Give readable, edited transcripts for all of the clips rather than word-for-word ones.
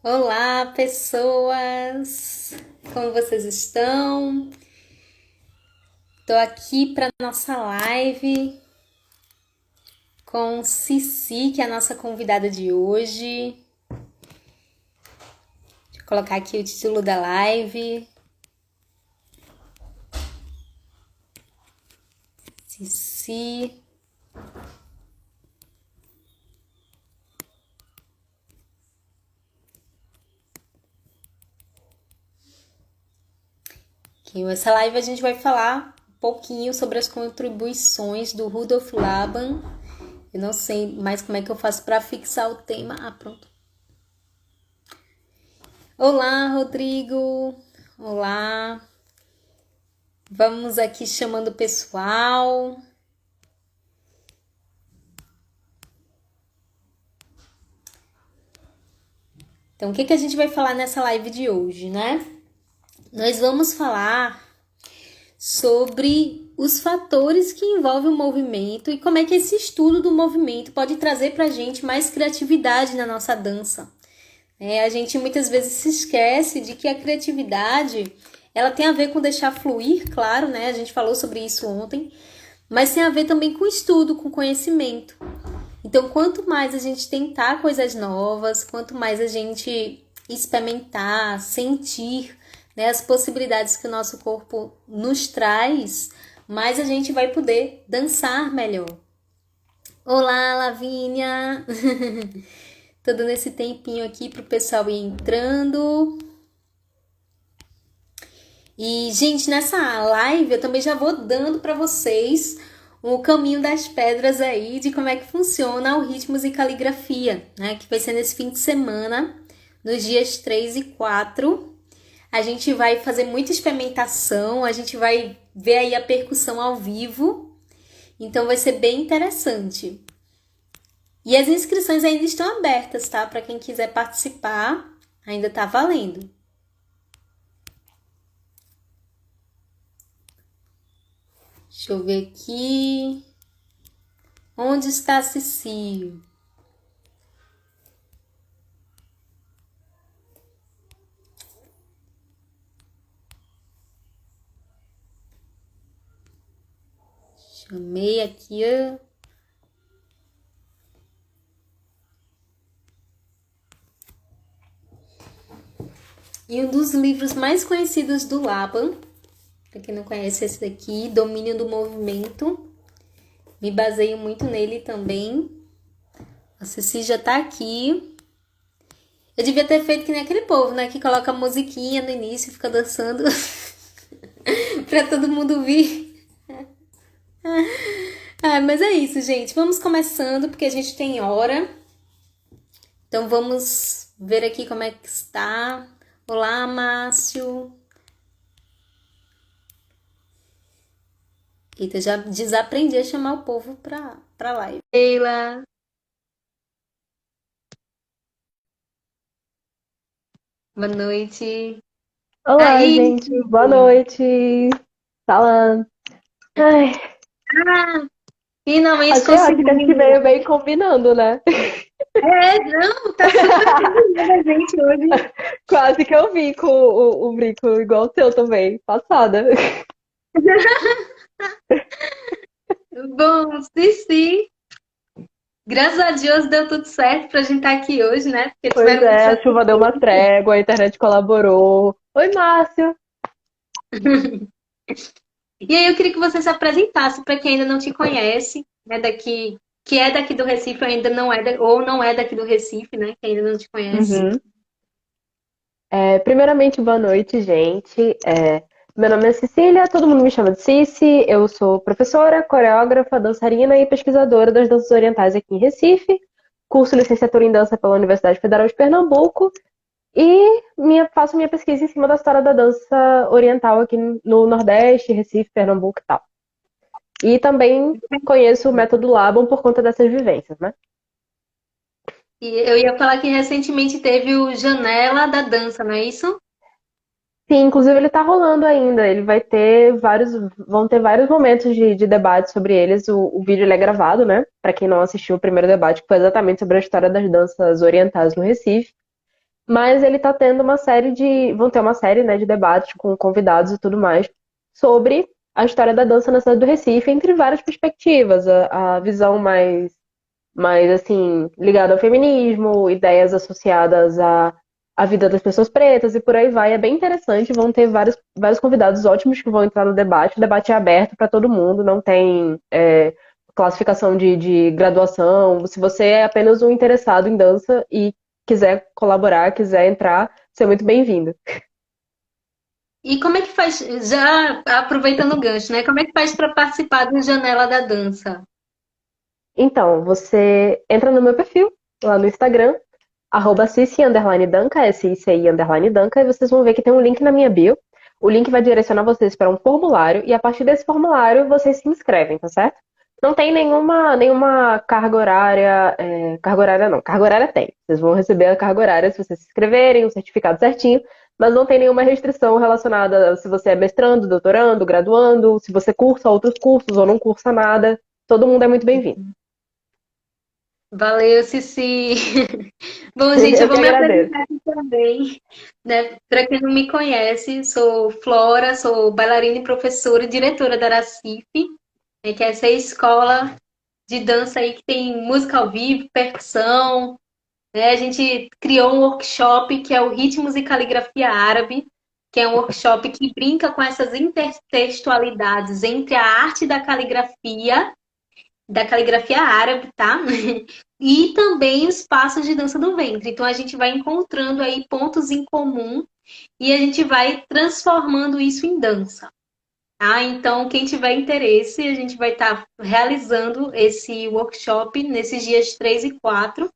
Olá, pessoas! Como vocês estão? Tô aqui para nossa live com Cici, que é a nossa convidada de hoje. Deixa eu colocar aqui o título da live. Cici. Aqui, nessa live a gente vai falar um pouquinho sobre as contribuições do Rudolf Laban. Eu não sei mais como é que eu faço para fixar o tema. Ah, pronto. Olá, Rodrigo. Olá. Vamos aqui chamando o pessoal. Então, o que que a gente vai falar nessa live de hoje, né? Nós vamos falar sobre os fatores que envolvem o movimento e como é que esse estudo do movimento pode trazer para a gente mais criatividade na nossa dança. A gente muitas vezes se esquece de que a criatividade ela tem a ver com deixar fluir, claro, né? A gente falou sobre isso ontem, mas tem a ver também com estudo, com conhecimento. Então, quanto mais a gente tentar coisas novas, quanto mais a gente experimentar, sentir, né, as possibilidades que o nosso corpo nos traz, mais a gente vai poder dançar melhor. Olá, Lavínia! Tô dando esse tempinho aqui pro pessoal ir entrando. E, gente, nessa live eu também já vou dando para vocês o caminho das pedras aí de como é que funciona o Ritmos e Caligrafia, né? Que vai ser nesse fim de semana, nos dias 3 e 4. A gente vai fazer muita experimentação, a gente vai ver aí a percussão ao vivo. Então vai ser bem interessante. E as inscrições ainda estão abertas, tá? Para quem quiser participar, ainda tá valendo. Deixa eu ver aqui. Onde está a Cici? Chamei aqui. E um dos livros mais conhecidos do Laban, para quem não conhece esse daqui, Domínio do Movimento. Me baseio muito nele também. A Cici já tá aqui. Eu devia ter feito que nem aquele povo, né? Que coloca a musiquinha no início e fica dançando pra todo mundo vir. Mas é isso, gente. Vamos começando, porque a gente tem hora. Então vamos ver aqui como é que está. Olá, Márcio. Eita, já desaprendi a chamar o povo pra live. Sheila. Boa noite. Olá, Aí, gente. Boa noite. Falando. Ai, finalmente achei ótimo que a gente conseguimos. veio bem combinando, né? Não, tá super combinando a gente hoje. Quase que eu vi com o brinco igual o seu também, passada. Bom, sim. Graças a Deus deu tudo certo pra gente estar aqui hoje, né? Porque Pois tiveram é, muitas a chuva deu uma coisas. trégua, a internet colaborou. Oi, Márcio. E aí eu queria que você se apresentasse para quem ainda não te conhece, né? Daqui, que é daqui do Recife, ainda não é, ou não é daqui do Recife, né? Que ainda não te conhece. Uhum. Primeiramente, boa noite, gente. Meu nome é Cecília, todo mundo me chama de Cici. Eu sou professora, coreógrafa, dançarina e pesquisadora das danças orientais aqui em Recife. Curso licenciatura em dança pela Universidade Federal de Pernambuco. E faço minha pesquisa em cima da história da dança oriental aqui no Nordeste, Recife, Pernambuco e tal. E também conheço o método Laban por conta dessas vivências, né? E eu ia falar que recentemente teve o Janela da Dança, não é isso? Sim, inclusive ele tá rolando ainda. Ele vai ter vários, vão ter vários momentos de debate sobre eles. O vídeo ele é gravado, né? Para quem não assistiu o primeiro debate, que foi exatamente sobre a história das danças orientais no Recife. mas ele tá tendo uma série de. Vão ter uma série, né, de debates com convidados e tudo mais sobre a história da dança na cidade do Recife, entre várias perspectivas. A visão mais assim, ligada ao feminismo, ideias associadas à vida das pessoas pretas e por aí vai. É bem interessante. Vão ter vários convidados ótimos que vão entrar no debate. O debate é aberto para todo mundo, não tem classificação de graduação. Se você é apenas um interessado em dança e quiser colaborar, quiser entrar, você é muito bem-vindo. E como é que faz, já aproveitando o gancho, né? Como é que faz para participar do Janela da Dança? Então, você entra no meu perfil, lá no Instagram, @cici_danca, SICI_danca, e vocês vão ver que tem um link na minha bio. O link vai direcionar vocês para um formulário, e a partir desse formulário vocês se inscrevem, tá certo? Não tem nenhuma carga horária, carga horária não, carga horária tem. Vocês vão receber a carga horária se vocês se inscreverem, o certificado certinho, mas não tem nenhuma restrição relacionada a se você é mestrando, doutorando, graduando, se você cursa outros cursos ou não cursa nada. Todo mundo é muito bem-vindo. Valeu, Cici. Bom, gente, eu Eu que vou me agradeço. apresentar aqui também, né? Para quem não me conhece, sou Flora, sou bailarina e professora e diretora da Aracif, né, que é essa escola de dança aí que tem música ao vivo, percussão, né? A gente criou um workshop que é o Ritmos e Caligrafia Árabe, que é um workshop que brinca com essas intertextualidades entre a arte da caligrafia árabe, tá? E também os passos de dança do ventre. Então a gente vai encontrando aí pontos em comum e a gente vai transformando isso em dança. Tá? Então, quem tiver interesse, a gente vai estar realizando esse workshop nesses dias 3 e 4.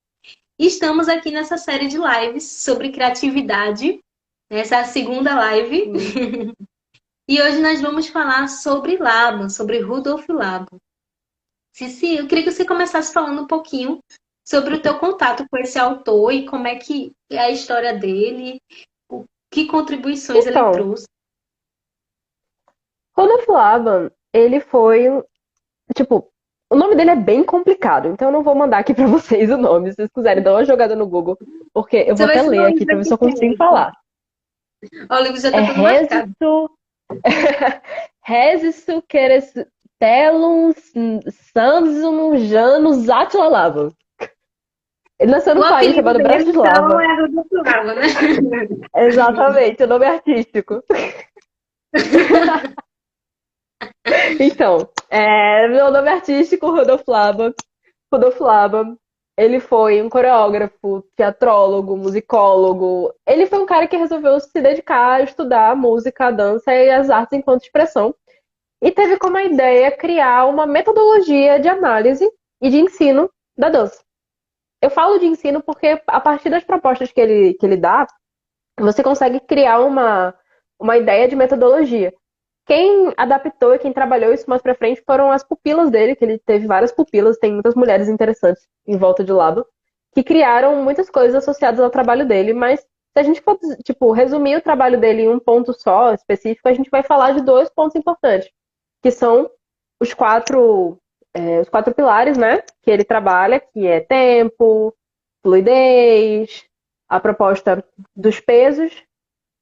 E estamos aqui nessa série de lives sobre criatividade. Essa é a segunda live. E hoje nós vamos falar sobre Laban, sobre Rudolf Laban. Cici, eu queria que você começasse falando um pouquinho sobre o teu contato com esse autor e como é que é a história dele, que contribuições ele Então, trouxe. Rodolfo Laban, ele foi, tipo, o nome dele é bem complicado, então eu não vou mandar aqui pra vocês o nome, se vocês quiserem dar uma jogada no Google, porque eu Você vou vai até ensinar ler o aqui livro pra ver se aqui eu consigo comigo. falar. Ó, o livro já É está todo marcado. Résisto Querestelum Samsum Janus Attila Laban. Ele nasceu O num país apelido chamado dele, então, Bratislava. é Rudolf Laban, né? Exatamente, o nome é artístico. Então, meu nome é artístico, Rodolfo Laban. Rodolfo Laban, ele foi um coreógrafo, teatrólogo, musicólogo. Ele foi um cara que resolveu se dedicar a estudar música, dança e as artes enquanto expressão. E teve como ideia criar uma metodologia de análise e de ensino da dança. Eu falo de ensino porque a partir das propostas que ele dá, você consegue criar uma ideia de metodologia. Quem adaptou e quem trabalhou isso mais pra frente foram as pupilas dele, que ele teve várias pupilas, tem muitas mulheres interessantes em volta de Labo, que criaram muitas coisas associadas ao trabalho dele, mas se a gente for, tipo, resumir o trabalho dele em um ponto só, específico, a gente vai falar de dois pontos importantes, que são os quatro pilares, né, que ele trabalha, que é tempo, fluidez, a proposta dos pesos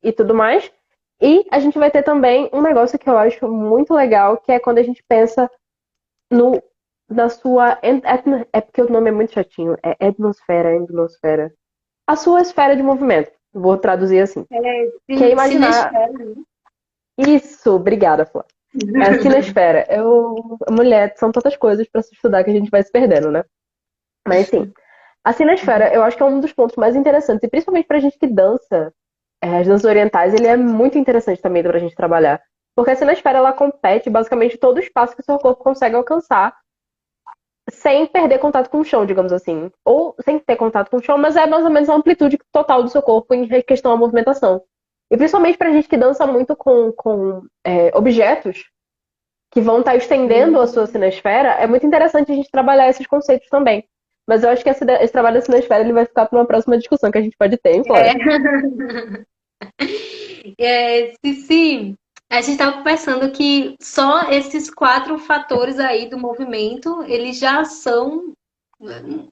e tudo mais. E a gente vai ter também um negócio que eu acho muito legal, que é quando a gente pensa no, na sua. É porque o nome é muito chatinho. É etnosfera. A sua esfera de movimento. Vou traduzir assim. É, Que é imaginar. Sinesfera, né? Isso, obrigada, Flá. É a cinesfera. Mulher, são tantas coisas para se estudar que a gente vai se perdendo, né? Mas sim, a cinesfera eu acho que é um dos pontos mais interessantes, e principalmente pra gente que dança. As danças orientais, ele é muito interessante também para a gente trabalhar. Porque a cinesfera, ela compete basicamente todo o espaço que o seu corpo consegue alcançar sem perder contato com o chão, digamos assim. Ou sem ter contato com o chão, mas é mais ou menos a amplitude total do seu corpo em questão à movimentação. E principalmente pra gente que dança muito com objetos que vão estar estendendo a sua cinesfera, é muito interessante a gente trabalhar esses conceitos também. Mas eu acho que esse trabalho da cinesfera ele vai ficar para uma próxima discussão que a gente pode ter, hein, Flora? Cici, a gente estava conversando que só esses quatro fatores aí do movimento, eles já são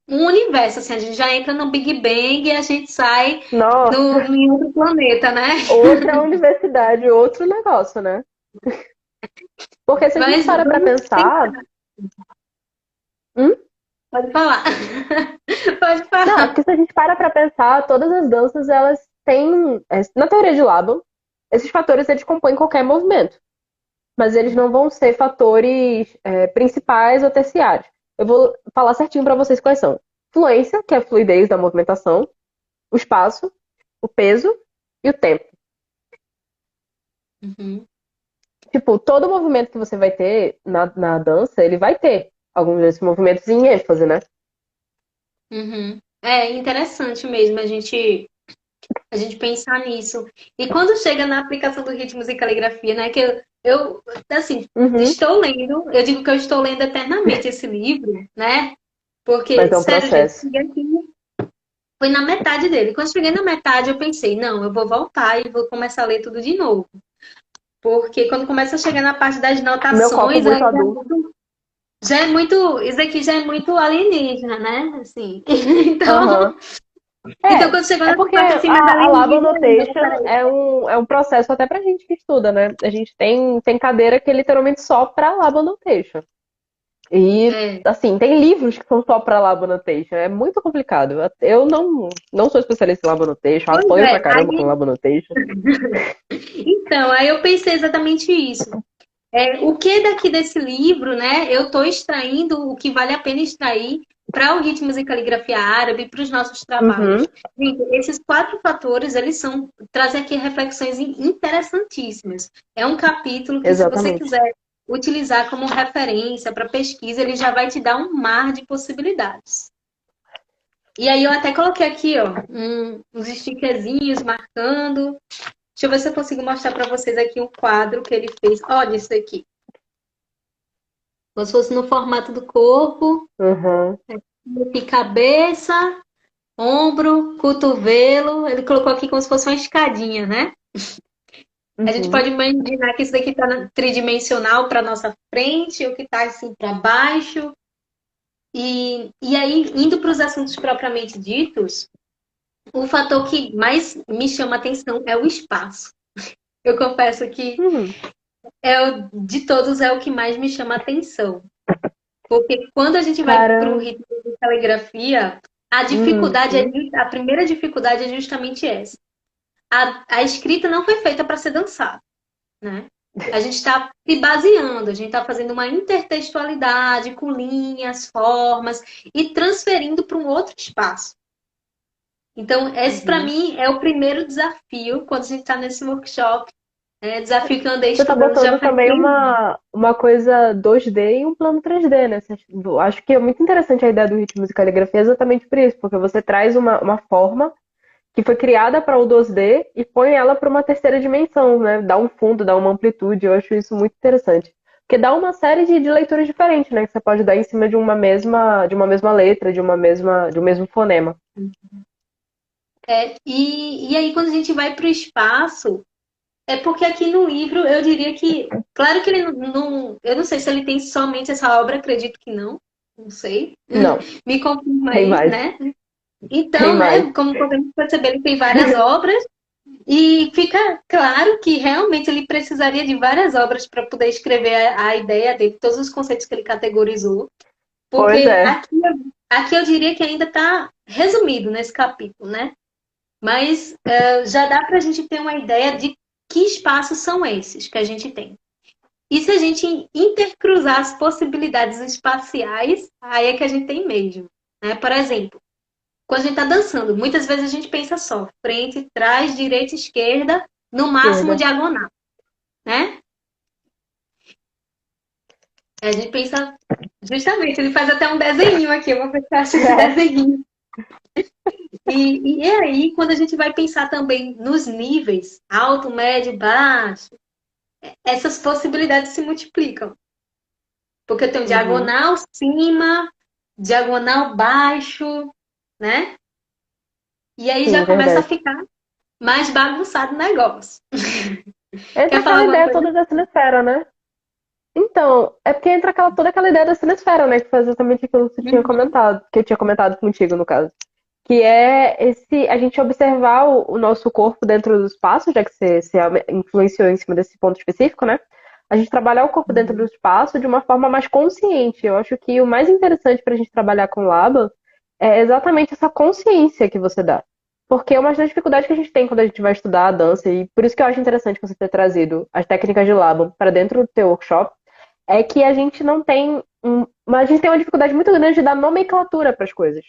um universo, assim, a gente já entra no Big Bang e a gente sai Nossa, em outro planeta, né? outra universidade, outro negócio, né? Porque se a gente Mas para pra vamos pensar. pensar. Hum? Pode falar. Pode Não, é falar. porque se a gente para pra pensar, todas as danças, elas têm. Na teoria de Laban, esses fatores eles compõem qualquer movimento. Mas eles não vão ser fatores principais ou terciários. Eu vou falar certinho pra vocês quais são. Fluência, que é a fluidez da movimentação. O espaço, o peso e o tempo. Uhum, Tipo, todo movimento que você vai ter na dança, ele vai ter alguns desses movimentos em ênfase, né? uhum. É interessante mesmo a gente pensar nisso. E quando chega na aplicação do ritmos e caligrafia, né, que assim, Uhum. estou lendo, eu digo que eu estou lendo eternamente esse livro, né? Mas Porque, é um sério, gente, processo. cheguei aqui, foi na metade dele. Quando cheguei na metade, eu pensei, não, eu vou voltar e vou começar a ler tudo de novo. Porque quando começa a chegar na parte das Meu copo notações, muito aí adulto. isso aqui já é muito alienígena, né? Assim. Aham. Então É, quando chegou é nessa porque parte assim, mais a Lab alienígena, eu, não, Annotation peraí. é um processo até pra gente que estuda, né? A gente tem cadeira que é literalmente só pra Lab Annotation. E, É. assim, tem livros que são só pra Lab Annotation. É muito complicado. Eu não sou especialista em Lab Annotation, Pois apanho pra é, caramba com Lab Annotation. então, aí eu pensei exatamente isso. O que daqui desse livro, né? Eu estou extraindo o que vale a pena extrair para o ritmos e caligrafia árabe, para os nossos Uhum, trabalhos. Gente, esses quatro fatores, eles trazem aqui reflexões interessantíssimas. É um capítulo que, se você exatamente. quiser utilizar como referência para pesquisa, ele já vai te dar um mar de possibilidades. E aí eu até coloquei aqui, ó, uns stickerzinhos marcando. Deixa eu ver se eu consigo mostrar para vocês aqui um quadro que ele fez. Olha isso aqui. Como se fosse no formato do corpo, Uhum, aqui cabeça, ombro, cotovelo. Ele colocou aqui como se fosse uma escadinha, né? A gente uhum. pode imaginar que isso daqui está tridimensional para nossa frente, ou que está assim para baixo. E aí, indo para os assuntos propriamente ditos, o fator que mais me chama atenção é o espaço. Eu confesso que Uhum. de todos é o que mais me chama atenção. Porque quando a gente vai para o Cara, ritmo de caligrafia, uhum. a primeira dificuldade é justamente essa. A escrita não foi feita para ser dançada, né? A gente está se baseando, a gente está fazendo uma intertextualidade com linhas, formas e transferindo para um outro espaço. Então, esse para Uhum. mim é o primeiro desafio quando a gente está nesse workshop. É desafio que eu andei Você tá estudando já botando faz também 3 anos. uma coisa 2D e um plano 3D, né? Acho que é muito interessante a ideia do ritmo e caligrafia exatamente por isso, porque você traz uma forma que foi criada para o 2D e põe ela para uma terceira dimensão, né? Dá um fundo, dá uma amplitude, eu acho isso muito interessante. Porque dá uma série de leituras diferentes, né? Que você pode dar em cima de uma mesma letra, de um mesmo fonema. E aí, quando a gente vai para o espaço, é porque aqui no livro eu diria que, claro que ele não, eu não sei se ele tem somente essa obra, acredito que não, não sei. Não, Me confirma tem aí, mais. né? Tem Então, mais. né, como podemos perceber, ele tem várias obras e fica claro que realmente ele precisaria de várias obras para poder escrever a ideia dele, todos os conceitos que ele categorizou, Pois porque é. aqui eu diria que ainda está resumido nesse capítulo, né? Mas já dá para a gente ter uma ideia de que espaços são esses que a gente tem. E se a gente intercruzar as possibilidades espaciais, aí é que a gente tem mesmo. Né? Por exemplo, quando a gente está dançando, muitas vezes a gente pensa só frente, trás, direita, esquerda, no máximo Esquerda. diagonal. Né? A gente pensa, justamente, ele faz até um desenho aqui, eu vou pensar esse desenho. E aí, quando a gente vai pensar também nos níveis, alto, médio, baixo, essas possibilidades se multiplicam. Porque eu tenho Uhum. diagonal cima, diagonal baixo, né? E aí Sim, já começa a verdade. ficar mais bagunçado o negócio. Entra Quer falar aquela alguma ideia coisa? toda da cinesfera, né? Então, é porque entra toda aquela ideia da cinesfera, né? Que foi exatamente aquilo que você tinha Uhum. comentado, que eu tinha comentado contigo, no caso. Que é a gente observar o nosso corpo dentro do espaço, já que você influenciou em cima desse ponto específico, né? A gente trabalhar o corpo dentro do Uhum. espaço de uma forma mais consciente. Eu acho que o mais interessante para a gente trabalhar com Laban é exatamente essa consciência que você dá. Porque uma das dificuldades que a gente tem quando a gente vai estudar a dança, e por isso que eu acho interessante você ter trazido as técnicas de Laban para dentro do teu workshop, é que a gente não tem a gente tem uma dificuldade muito grande de dar nomenclatura para as coisas.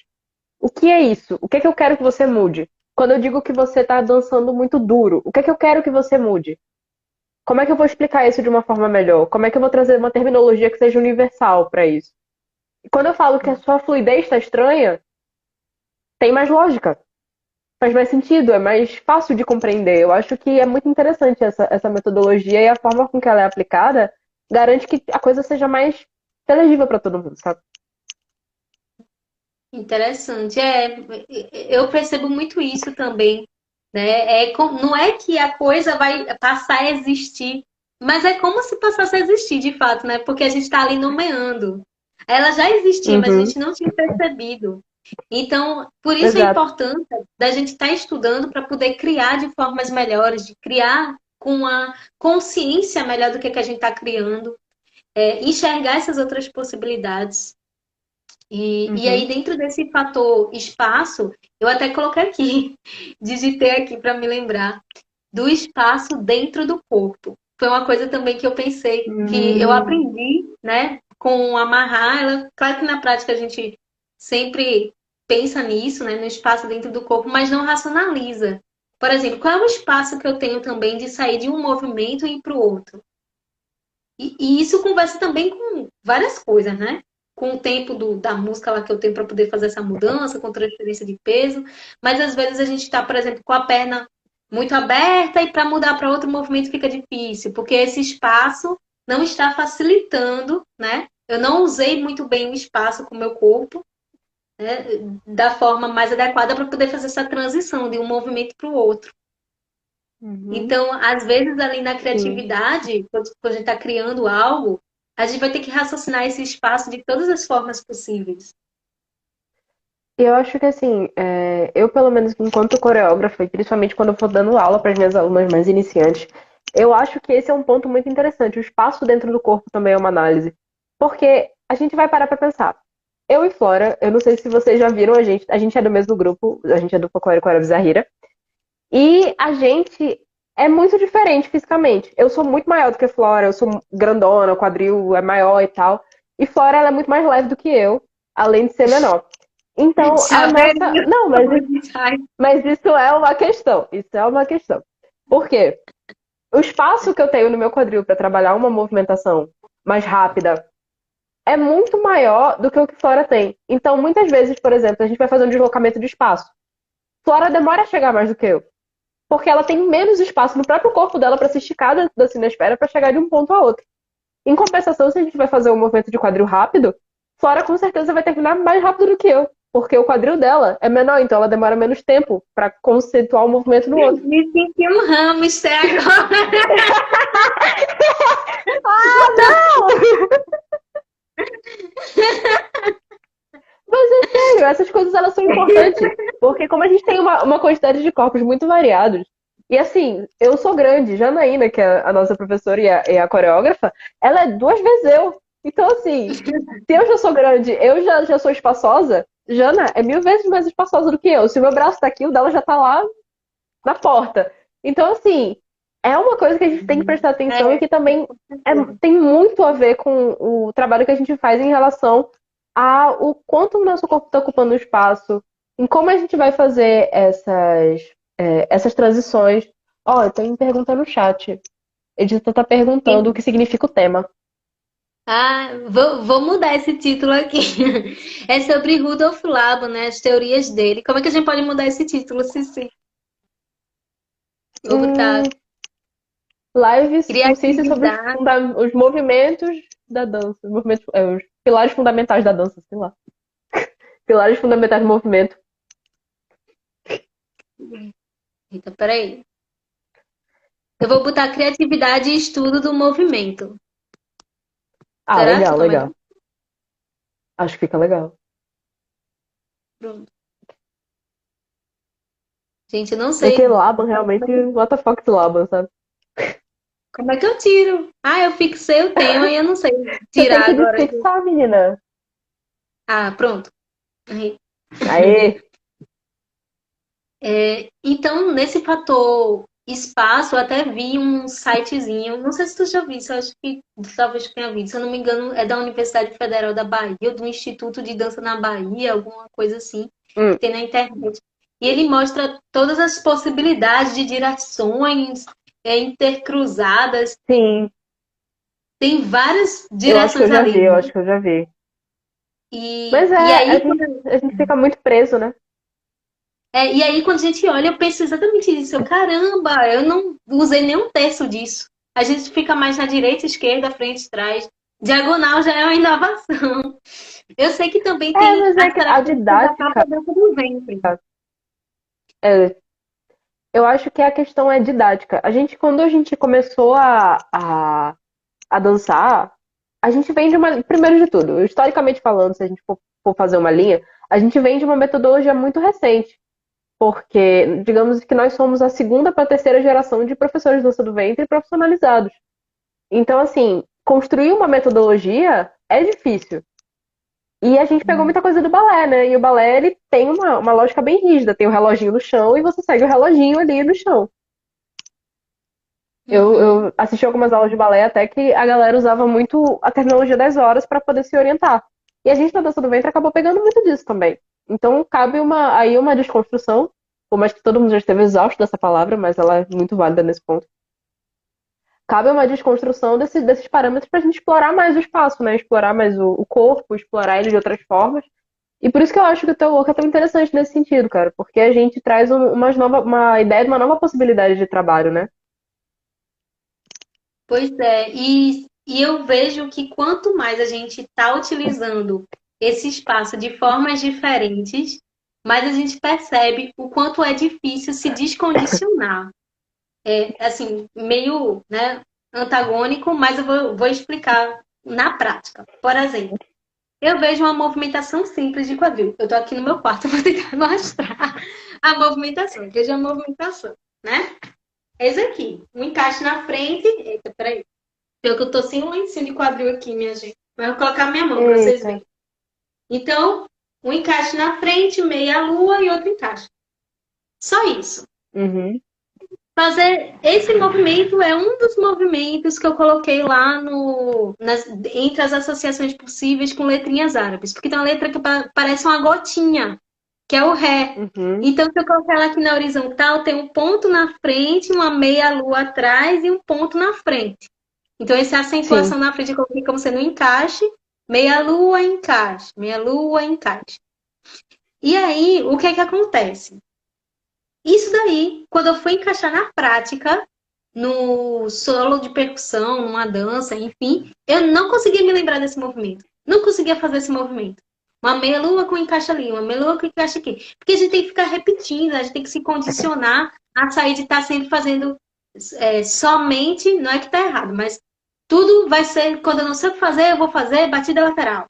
O que é isso? O que é que eu quero que você mude? Quando eu digo que você está dançando muito duro, o que é que eu quero que você mude? Como é que eu vou explicar isso de uma forma melhor? Como é que eu vou trazer uma terminologia que seja universal para isso? E quando eu falo que a sua fluidez está estranha, tem mais lógica, faz mais sentido, é mais fácil de compreender. Eu acho que é muito interessante essa metodologia e a forma com que ela é aplicada garante que a coisa seja mais inteligível para todo mundo, sabe? Interessante. Eu percebo muito isso também, né? Não é que a coisa vai passar a existir, mas é como se passasse a existir de fato, né? Porque a gente está ali nomeando. Ela já existia, mas a Uhum, gente não tinha percebido. Então, por isso a exato. importância da gente estar estudando para poder criar de formas melhores, de criar com a consciência melhor do que a gente está criando, enxergar essas outras possibilidades. E aí, Uhum. dentro desse fator espaço, eu até coloquei aqui, digitei aqui para me lembrar, do espaço dentro do corpo. Foi uma coisa também que eu pensei, que eu Hum, aprendi, né, com amarrar ela. Claro que na prática a gente sempre pensa nisso, né, no espaço dentro do corpo, mas não racionaliza. Por exemplo, qual é o espaço que eu tenho também de sair de um movimento e ir para o outro? E isso conversa também com várias coisas, né? Com o tempo da música lá que eu tenho para poder fazer essa mudança, com transferência de peso. Mas às vezes a gente está, por exemplo, com a perna muito aberta e para mudar para outro movimento fica difícil, porque esse espaço não está facilitando, né? Eu não usei muito bem o espaço com o meu corpo, né? Da forma mais adequada para poder fazer essa transição de um movimento para o outro. uhum, Então, às vezes, ali na sim. criatividade, quando a gente está criando algo, a gente vai ter que raciocinar esse espaço de todas as formas possíveis. E eu acho que assim, eu pelo menos enquanto coreógrafa, e principalmente quando eu for dando aula para as minhas alunas mais iniciantes, eu acho que esse é um ponto muito interessante. O espaço dentro do corpo também é uma análise. Porque a gente vai parar para pensar. Eu e Flora, eu não sei se vocês já viram a gente é do mesmo grupo, a gente é do Folclore Cora Bizarrira, e a gente é muito diferente fisicamente. Eu sou muito maior do que Flora, eu sou grandona, o quadril é maior e tal. E Flora, ela é muito mais leve do que eu, além de ser menor. Então, a Já nossa. veio. Não, mas isso é uma questão. Isso é uma questão. Por quê? O espaço que eu tenho no meu quadril para trabalhar uma movimentação mais rápida é muito maior do que o que Flora tem. Então, muitas vezes, por exemplo, a gente vai fazer um deslocamento de espaço. Flora demora a chegar mais do que eu. Porque ela tem menos espaço no próprio corpo dela para se esticar da cinesfera para chegar de um ponto a outro. Em compensação, se a gente vai fazer um movimento de quadril rápido, Flora com certeza vai terminar mais rápido do que eu. Porque o quadril dela é menor, então ela demora menos tempo para conceituar um movimento no outro. Me senti um hamster agora. Ah, não! Mas é sério, essas coisas elas são importantes. Porque como a gente tem uma quantidade de corpos muito variados, e assim, eu sou grande, Janaína, que é a nossa professora e a coreógrafa, ela é duas vezes eu. Então, assim, se eu já sou grande, eu já sou espaçosa, Jana é mil vezes mais espaçosa do que eu. Se o meu braço tá aqui, o dela já tá lá na porta. Então, assim, é uma coisa que a gente tem que prestar atenção e É, que também com certeza. tem muito a ver com o trabalho que a gente faz em relação ao quanto o nosso corpo está ocupando o espaço, em como a gente vai fazer essas transições. Ó, tem me pergunta no chat. Edita está perguntando o que significa o tema. Ah, vou mudar esse título aqui. É sobre Rudolf Labo, né? As teorias dele. Como é que a gente pode mudar esse título, Cici? Vou Hum, botar lives consciência sobre criatividade. os movimentos da dança, os pilares fundamentais da dança, sei lá. Pilares fundamentais do movimento. Eita, peraí. Eu vou botar criatividade e estudo do movimento. Ah, Será que legal, fica melhor? legal. Acho que fica legal. Pronto. Gente, eu não Porque sei Laban, realmente, what the fuck is Laban, sabe? como é que eu tiro. Ah, eu fixei o tema e eu não sei Você tem tirar que agora. desfixar, menina. Ah, pronto. Aí. Aê! Então, nesse fator espaço, eu até vi um sitezinho, não sei se tu já viu, eu acho que talvez tenha visto, se eu não me engano, é da Universidade Federal da Bahia, ou do Instituto de Dança na Bahia, alguma coisa assim, que Hum, tem na internet. E ele mostra todas as possibilidades de direções intercruzadas, sim, tem várias eu acho que eu direções já vi, ali, eu né? acho que eu já vi. Mas E é, aí, a gente fica muito preso, né? e aí, quando a gente olha, eu penso exatamente isso. Caramba, eu não usei nem um terço disso. A gente fica mais na direita, esquerda, frente, trás. Diagonal já é uma inovação. Eu sei que também É, tem mas é as que a características da didática, própria dança do ventre. é, eu acho que a questão é didática. Quando a gente começou a dançar, a gente vem de uma. Primeiro de tudo, historicamente falando, se a gente for fazer uma linha, a gente vem de uma metodologia muito recente. Porque, digamos que nós somos a segunda para a terceira geração de professores de dança do ventre profissionalizados. Então, assim, construir uma metodologia é difícil. E a gente pegou muita coisa do balé, né? E o balé, ele tem uma lógica bem rígida. Tem o reloginho no chão e você segue o reloginho ali no chão. Uhum. Eu assisti algumas aulas de balé até que a galera usava muito a terminologia das horas para poder se orientar. E a gente na dança do ventre acabou pegando muito disso também. Então cabe aí uma desconstrução, por mais que todo mundo já esteve exausto dessa palavra, mas ela é muito válida nesse ponto. Cabe uma desconstrução desses parâmetros para a gente explorar mais o espaço, né? Explorar mais o corpo, explorar ele de outras formas. E por isso que eu acho que o teu work é tão interessante nesse sentido, cara, porque a gente traz uma ideia de uma nova possibilidade de trabalho, né? Pois é, e eu vejo que quanto mais a gente está utilizando esse espaço de formas diferentes, mais a gente percebe o quanto é difícil se descondicionar. Assim, meio, né, antagônico, mas eu vou explicar na prática. Por exemplo, eu vejo uma movimentação simples de quadril. Eu tô aqui no meu quarto, eu vou tentar mostrar a movimentação. Veja a movimentação, né? Esse aqui, um encaixe na frente. Eita, peraí. Pior que eu tô sem um lencinho de quadril aqui, minha gente. Mas eu vou colocar minha mão para vocês Eita. verem. Então, um encaixe na frente, meia lua e outro encaixe. Só isso. Uhum. Fazer esse movimento é um dos movimentos que eu coloquei lá entre as associações possíveis com letrinhas árabes, porque tem uma letra que parece uma gotinha, que é o Ré. Uhum. Então, se eu colocar ela aqui na horizontal, tem um ponto na frente, uma meia-lua atrás e um ponto na frente. Então, essa Sim, acentuação na frente eu coloquei como sendo um encaixe, meia-lua, encaixe, meia-lua, encaixe. E aí, o que é que acontece? Isso daí, quando eu fui encaixar na prática, no solo de percussão, numa dança, enfim, eu não conseguia me lembrar desse movimento. Não conseguia fazer esse movimento. Uma meia-lua com encaixe ali, uma meia-lua com encaixe aqui. Porque a gente tem que ficar repetindo, a gente tem que se condicionar a sair de estar sempre fazendo somente, não é que está errado, mas tudo vai ser, quando eu não sei o que fazer, eu vou fazer batida lateral.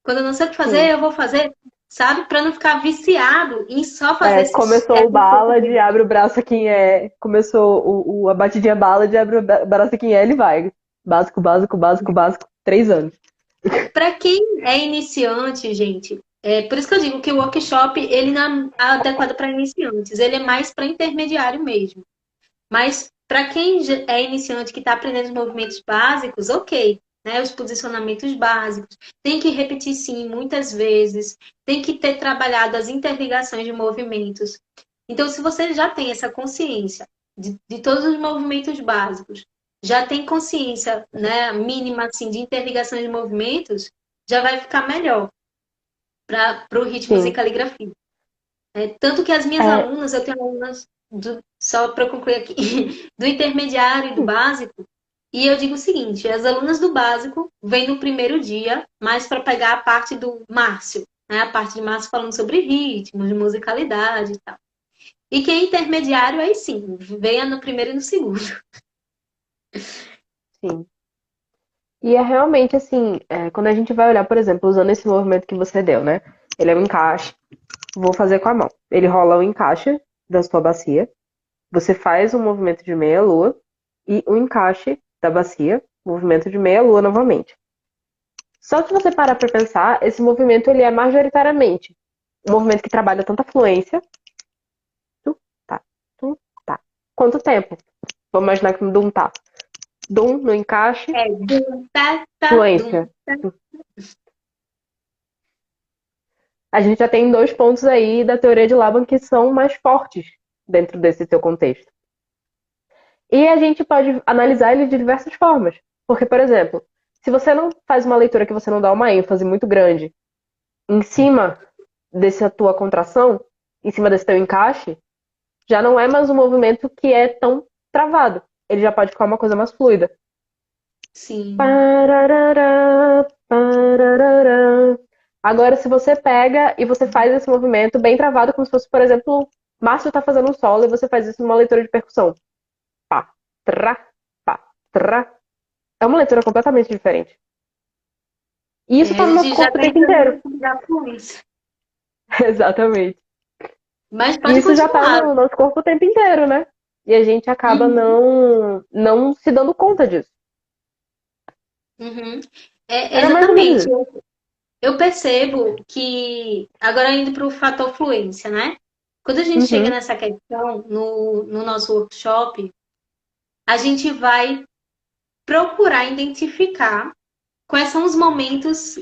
Quando eu não sei o que fazer, sim. eu vou fazer, sabe? Para não ficar viciado em só fazer É, começou o essas coisas. ballad, abre o braço aqui é. Começou a batidinha ballad, abre o braço aqui é, ele vai. Básico, básico, básico, básico. 3 anos. Para quem é iniciante, gente, por isso que eu digo que o workshop ele não é adequado para iniciantes, ele é mais para intermediário mesmo. Mas para quem é iniciante que está aprendendo os movimentos básicos, ok, né? Os posicionamentos básicos, tem que repetir sim muitas vezes, tem que ter trabalhado as interligações de movimentos. Então, se você já tem essa consciência de todos os movimentos básicos, já tem consciência, né, mínima assim, de interligação de movimentos, já vai ficar melhor para o ritmos e Sim. caligrafia. Tanto que as minhas É, alunas, eu tenho alunas, só para concluir aqui, do intermediário e do básico, e eu digo o seguinte: as alunas do básico vêm no primeiro dia, mais para pegar a parte do Márcio, né? A parte de Márcio falando sobre ritmos, de musicalidade e tal. E quem é intermediário, aí sim, venha no primeiro e no segundo. sim. E é realmente assim, quando a gente vai olhar, por exemplo, usando esse movimento que você deu, né? Ele é um encaixe, vou fazer com a mão. Ele rola o encaixe da sua bacia, você faz um movimento de meia-lua e o encaixe da bacia, movimento de meia-lua novamente. Só que se você parar para pensar, esse movimento ele é majoritariamente um movimento que trabalha tanto a fluência, tu, tá, tu, tá. Quanto tempo? Vamos imaginar que um tá. Dum no encaixe, É, dum, tá, tá, dum. fluência. A gente já tem dois pontos aí da teoria de Laban que são mais fortes dentro desse seu contexto. E a gente pode analisar ele de diversas formas. Porque, por exemplo, se você não faz uma leitura que você não dá uma ênfase muito grande em cima dessa tua contração, em cima desse teu encaixe, já não é mais um movimento que é tão travado. Ele já pode ficar uma coisa mais fluida. Sim. Parará, parará. Agora, se você pega e você faz esse movimento bem travado, como se fosse, por exemplo, Márcio está fazendo um solo e você faz isso numa leitura de percussão. Pá, trá, pá, trá. É uma leitura completamente diferente. E isso É, está a no nosso gente já corpo o tá tempo entrando inteiro. no da fluência. Exatamente. Mas E pode isso já está continuar. no nosso corpo o tempo inteiro, né? E a gente acaba Uhum, não se dando conta disso. uhum. É, Era mais ou menos exatamente. isso. Eu percebo que, agora indo para o fator fluência, né? Quando a gente chega Uhum, nessa questão no nosso workshop, a gente vai procurar identificar quais são os momentos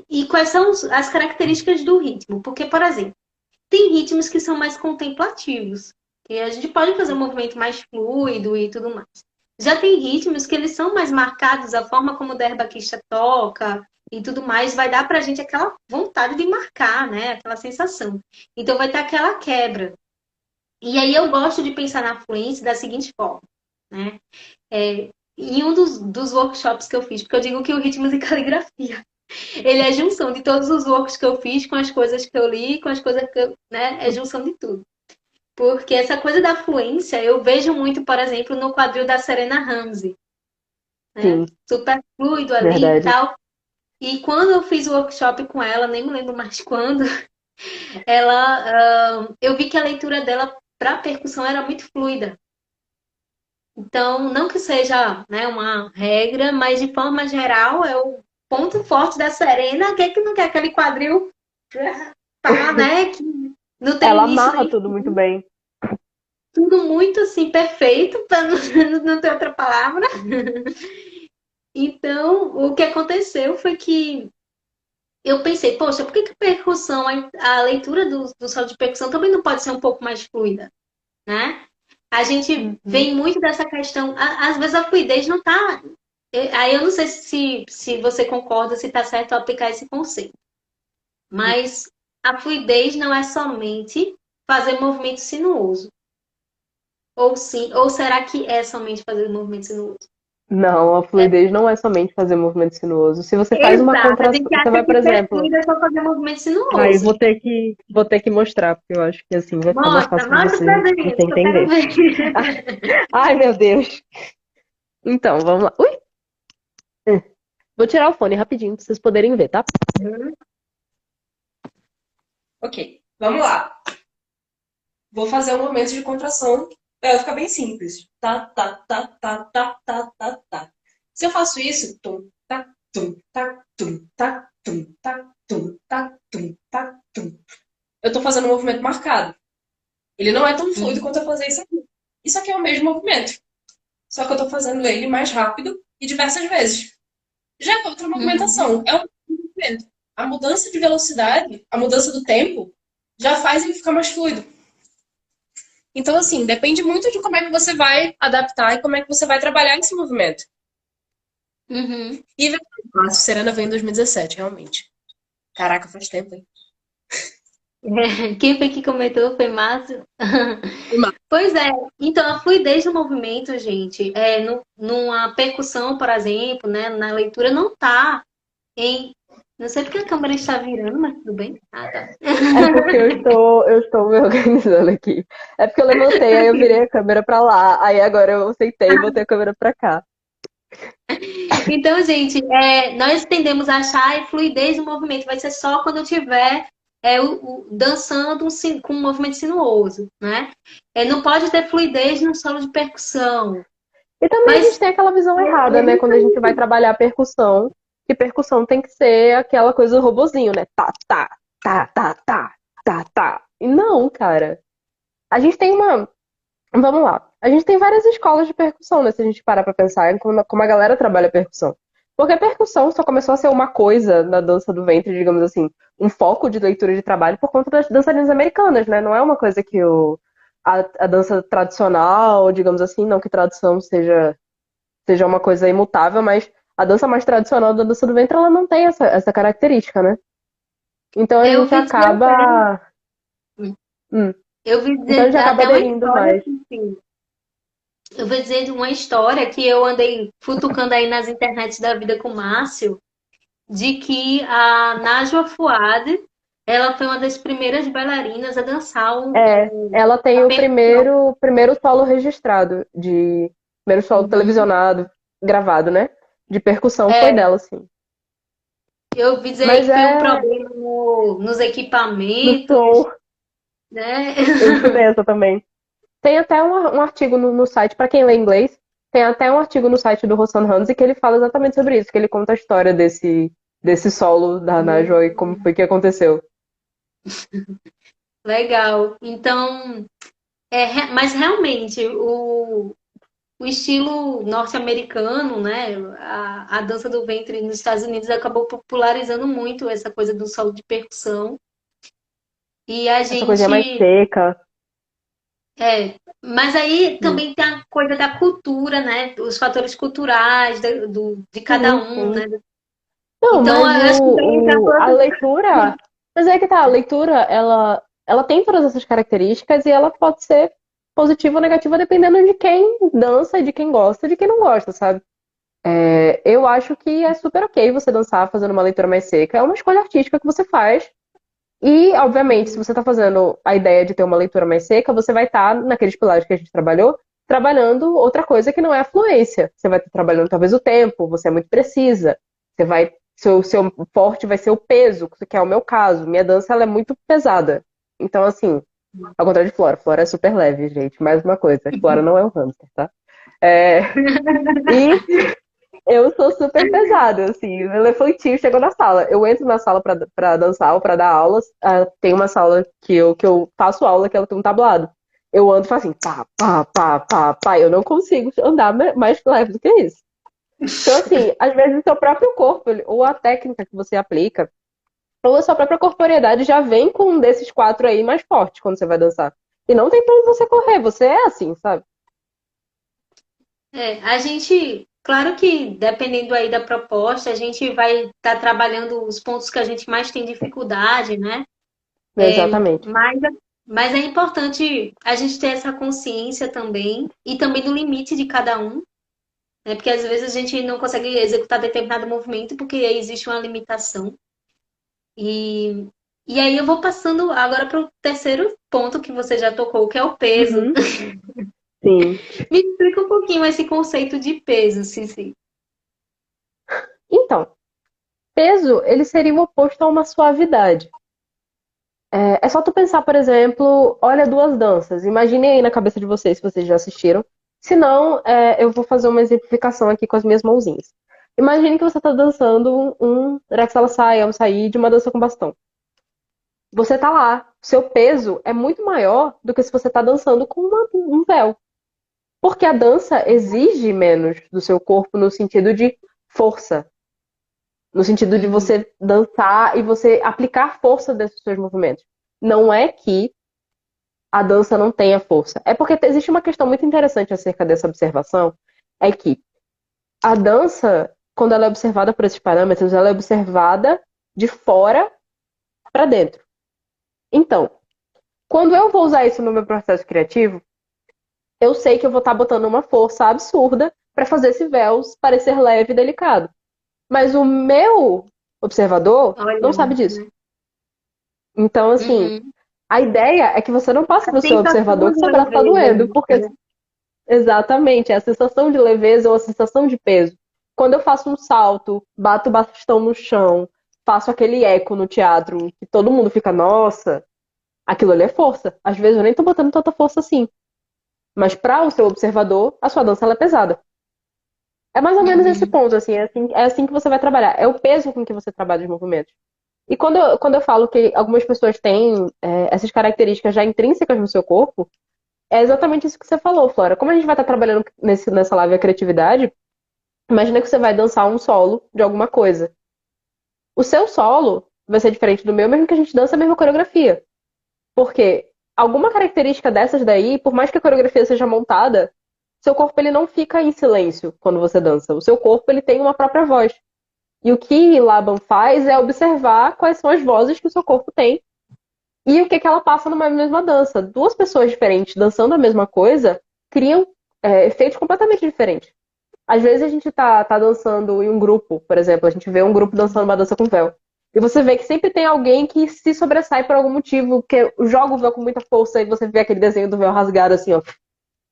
e quais são as características do ritmo. Porque, por exemplo, tem ritmos que são mais contemplativos, e a gente pode fazer um movimento mais fluido e tudo mais. Já tem ritmos que eles são mais marcados, a forma como o derbaquista toca e tudo mais, vai dar pra gente aquela vontade de marcar, né? Aquela sensação. Então vai ter aquela quebra. E aí eu gosto de pensar na fluência da seguinte forma, né? Em um dos workshops que eu fiz, porque eu digo que o ritmo de caligrafia ele é junção de todos os works que eu fiz com as coisas que eu li, com as coisas que eu, né, é junção de tudo. Porque essa coisa da fluência eu vejo muito, por exemplo, no quadril da Serena Ramsey, né? sim, Super fluido ali e verdade. tal. E quando eu fiz o workshop com ela, nem me lembro mais quando, eu vi que a leitura dela para percussão era muito fluida. Então, não que seja, né, uma regra, mas de forma geral é o ponto forte da Serena, que não quer aquele quadril tá, né? Que não tem Ela início amarra nem tudo muito bem. tudo muito assim perfeito, para não, não ter outra palavra. Então, o que aconteceu foi que eu pensei, poxa, por que a percussão, a leitura do solo de percussão também não pode ser um pouco mais fluida, né? A gente Uhum. vem muito dessa questão, às vezes a fluidez não tá. Aí eu não sei se você concorda, se está certo aplicar esse conceito. Mas a fluidez não é somente fazer movimento sinuoso. Ou sim, ou será que é somente fazer movimento sinuoso? Não, a É, fluidez não é somente fazer movimento sinuoso. Se você faz uma exato, a contração, gente você acha vai, por que ser exemplo, fluido é só fazer movimento aí sinuoso. vou ter que mostrar, porque eu acho que assim vai ficar mais Mostra, fácil de mostra pra você gente, que eu quero entender. ver. Ai, meu Deus. Então, vamos lá. Ui! Vou tirar o fone rapidinho pra vocês poderem ver, tá? Ok, vamos lá. Vou fazer um momento de contração. Vai ficar bem simples. Tá, tá, tá, tá, tá, tá, tá, tá. Se eu faço isso, tum, tá, tum, tá, tum, tá, tum, tá, tum, tá, tum, tá, tum. Eu tô fazendo um movimento marcado. Ele não é tão fluido quanto eu fazer isso aqui. Isso aqui é o mesmo movimento. Só que eu tô fazendo ele mais rápido e diversas vezes. Já é outra Uhum, movimentação. É um movimento. A mudança de velocidade, a mudança do tempo, já faz ele ficar mais fluido. Então, assim, depende muito de como é que você vai adaptar e como é que você vai trabalhar esse movimento. uhum. E a Serena veio em 2017, realmente. Caraca, faz tempo, hein? Quem foi que comentou foi Márcio. Pois é, então a fluidez do movimento, gente, numa percussão, por exemplo, né, na leitura, não tá em. Não sei porque a câmera está virando, mas tudo bem. Ah, tá. É porque eu estou me organizando aqui. É porque eu levantei, aí eu virei a câmera pra lá, aí agora eu aceitei e botei a câmera pra cá. Então, gente, nós tendemos a achar que fluidez do movimento vai ser só quando eu tiver dançando com um movimento sinuoso, né? Não pode ter fluidez no solo de percussão. E também a gente Mas tem aquela visão errada, né? Quando a gente vai trabalhar percussão, que percussão tem que ser aquela coisa do robozinho, né? Tá, tá, tá, tá, tá, tá, tá. E não, cara. A gente tem uma. Vamos lá. A gente tem várias escolas de percussão, né? Se a gente parar pra pensar em como a galera trabalha percussão. Porque a percussão só começou a ser uma coisa na dança do ventre, digamos assim, um foco de leitura de trabalho por conta das dançarinas americanas, né? Não é uma coisa que a dança tradicional, digamos assim, não que tradução seja uma coisa imutável, mas a dança mais tradicional da dança do ventre, ela não tem essa característica, né? Então a eu gente vi dizer acaba. hum, eu vi então a dizer gente acaba até uma aderindo história mais. que, assim, eu vou dizer de uma história que eu andei futucando aí nas internets da vida com o Márcio, de que a Najwa Fuad, ela foi uma das primeiras bailarinas a dançar Ela a tem o percussão. primeiro solo registrado, de primeiro solo Uhum. televisionado, gravado, né? De percussão foi É, dela, sim. eu vi dizer aí Mas que foi um é problema nos no equipamentos, som, né? eu escutei essa também. Tem até um artigo no site, para quem lê inglês, tem até um artigo no site do Rossan Hanzi que ele fala exatamente sobre isso, que ele conta a história desse solo da Najwa e como foi que aconteceu. Legal. Então, mas realmente o estilo norte-americano, né? A dança do ventre nos Estados Unidos acabou popularizando muito essa coisa do solo de percussão. E a Essa coisinha mais gente. seca. Mas aí Hum. também tem a coisa da cultura, né? Os fatores culturais de cada Sim, um, sim. né? Não, Então, eu mas acho que daí entra a toda. leitura. Mas é que tá, a leitura, ela tem todas essas características e ela pode ser positiva ou negativa dependendo de quem dança, de quem gosta, de quem não gosta, sabe? Eu acho que é super ok você dançar fazendo uma leitura mais seca. É uma escolha artística que você faz. E, obviamente, se você está fazendo a ideia de ter uma leitura mais seca, você vai estar, naqueles pilares que a gente trabalhou, trabalhando outra coisa que não é a fluência. Você vai estar trabalhando talvez o tempo, você é muito precisa. Você vai. Seu forte vai ser o peso, que é o meu caso. Minha dança ela é muito pesada. Então, assim, ao contrário de Flora, Flora é super leve, gente. Mais uma coisa, Flora não é um hamster, tá? É, e eu sou super pesada, assim, o elefantinho chegou na sala. Eu entro na sala pra dançar ou pra dar aulas. Tem uma sala que eu faço aula que ela tem um tablado. Eu ando e faço assim, pá, pá, pá, pá, pá. Eu não consigo andar mais leve do que isso. Então, assim, às vezes o seu próprio corpo, ou a técnica que você aplica, ou a sua própria corporeidade já vem com um desses quatro aí mais forte quando você vai dançar. E não tem pra onde você correr, você é assim, sabe? A gente, claro que dependendo aí da proposta, a gente vai estar trabalhando os pontos que a gente mais tem dificuldade, né? Exatamente. Mas, mas é importante a gente ter essa consciência também, e também do limite de cada um, né? Porque às vezes a gente não consegue executar determinado movimento porque existe uma limitação. E, e aí eu vou passando agora para o terceiro ponto que você já tocou, que é o peso. Uhum, sim. Me explica um pouquinho esse conceito de peso, Cici. Então, peso, ele seria o oposto a uma suavidade. É só tu pensar, por exemplo, olha duas danças. Imaginem aí na cabeça de vocês, se vocês já assistiram. Se não, eu vou fazer uma exemplificação aqui com as minhas mãozinhas. Imagine que você está dançando um Rexala Sai, um sair de uma dança com bastão. Você tá lá, seu peso é muito maior do que se você está dançando com um véu. Porque a dança exige menos do seu corpo no sentido de força, no sentido de Uhum. você dançar e você aplicar força desses seus movimentos. Não é que a dança não tenha força. É porque existe uma questão muito interessante acerca dessa observação, é que a dança, quando ela é observada por esses parâmetros, ela é observada de fora para dentro. Então, quando eu vou usar isso no meu processo criativo, eu sei que eu vou estar botando uma força absurda para fazer esse véu parecer leve e delicado. Mas o meu observador não Olha, sabe disso. né? Então, assim, Uhum. a ideia é que você não passe A para o seu observador sensação que de seu braço está leveza, doendo, porque né? exatamente, é a sensação de leveza ou a sensação de peso. Quando eu faço um salto, bato o bastão no chão, faço aquele eco no teatro, que todo mundo fica, nossa, aquilo ali é força. Às vezes eu nem tô botando tanta força assim. Mas para o seu observador, a sua dança ela é pesada. É mais ou menos esse Uhum. ponto, assim, é assim que você vai trabalhar. É o peso com que você trabalha os movimentos. E quando eu falo que algumas pessoas têm essas características já intrínsecas no seu corpo, é exatamente isso que você falou, Flora. Como a gente vai estar trabalhando nessa live a criatividade, imagina que você vai dançar um solo de alguma coisa. O seu solo vai ser diferente do meu, mesmo que a gente dança a mesma coreografia. Porque alguma característica dessas daí, por mais que a coreografia seja montada, seu corpo ele não fica em silêncio quando você dança. O seu corpo ele tem uma própria voz. E o que Laban faz é observar quais são as vozes que o seu corpo tem e o que, que ela passa numa mesma dança. Duas pessoas diferentes dançando a mesma coisa criam efeitos completamente diferentes. Às vezes a gente tá dançando em um grupo, por exemplo, a gente vê um grupo dançando uma dança com véu. E você vê que sempre tem alguém que se sobressai por algum motivo, que joga o véu com muita força e você vê aquele desenho do véu rasgado assim, ó,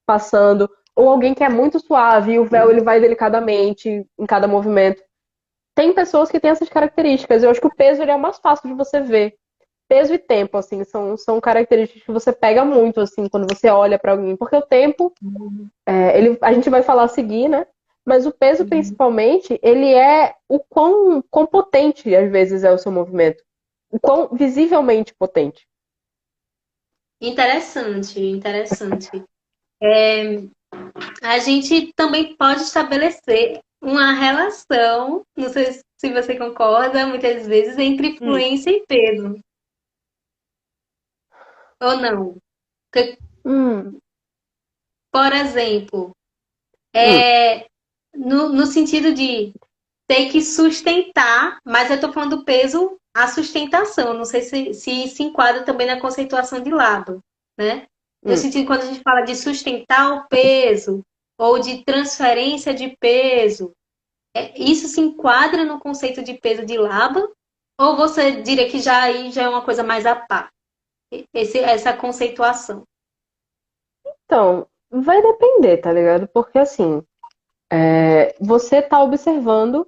passando. Ou alguém que é muito suave e o véu ele vai delicadamente em cada movimento. Tem pessoas que têm essas características. Eu acho que o peso ele é o mais fácil de você ver. Peso e tempo, assim, são características que você pega muito, assim, quando você olha pra alguém. Porque o tempo, a gente vai falar a seguir, né? Mas o peso, Uhum. principalmente, ele é o quão potente, às vezes, é o seu movimento. O quão visivelmente potente. Interessante, interessante. A gente também pode estabelecer uma relação, não sei se você concorda, muitas vezes, entre Hum. influência e peso, ou não? Porque, Hum, por exemplo, hum. no sentido de ter que sustentar, mas eu estou falando do peso, a sustentação, não sei se enquadra também na conceituação de lado, né? No Hum. sentido, quando a gente fala de sustentar o peso, ou de transferência de peso, isso se enquadra no conceito de peso de Laban? Ou você diria que já aí já é uma coisa mais à parte? Essa conceituação. Então, vai depender, tá ligado? Porque, assim, você está observando.